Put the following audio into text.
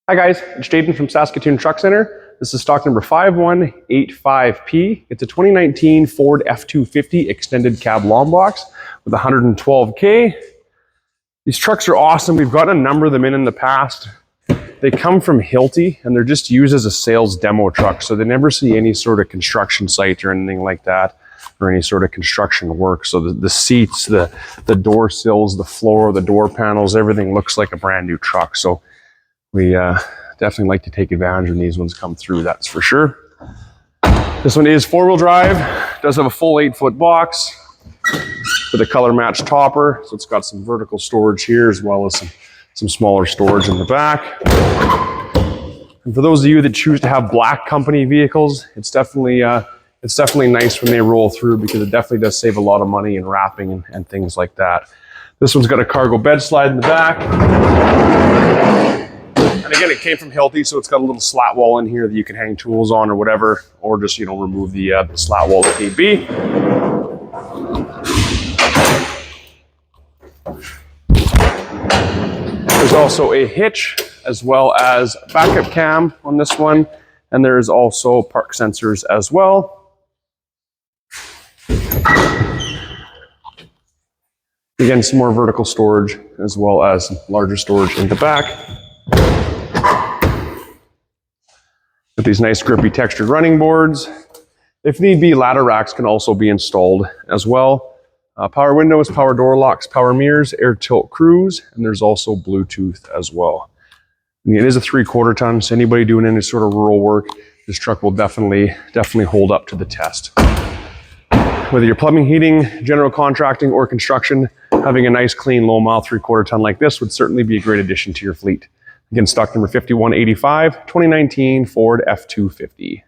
Hi guys, it's Jaden from Saskatoon Truck Center. This is stock number 5185P. It's a 2019 Ford F-250 extended cab long box with 112K. These trucks are awesome. We've gotten a number of them in the past. They come from Hilti and they're just used as a sales demo truck. So they never see any sort of construction site or anything like that, or any sort of construction work. So the seats, the door sills, the floor, the door panels, everything looks like a brand new truck. So we definitely like to take advantage when these ones come through, that's for sure. This one is four-wheel drive, does have a full 8-foot box with a color matched topper. So it's got some vertical storage here as well as some smaller storage in the back. And for those of you that choose to have black company vehicles, it's definitely nice when they roll through, because it definitely does save a lot of money in wrapping and things like that. This one's got a cargo bed slide in the back. And again, it came from Hilti, so it's got a little slat wall in here that you can hang tools on or whatever, or just, remove the slat wall if need be. There's also a hitch as well as backup cam on this one, and there is also park sensors as well. Again, some more vertical storage as well as larger storage in the back. With these nice grippy textured running boards. If need be, ladder racks can also be installed as well. Power windows, power door locks, power mirrors, air tilt cruise, and there's also Bluetooth as well. And it is a 3/4 ton, so anybody doing any sort of rural work, this truck will definitely hold up to the test. Whether you're plumbing, heating, general contracting, or construction, having a nice, clean, low-mile 3/4 ton like this would certainly be a great addition to your fleet. Again, stock number 5185, 2019 Ford F-250.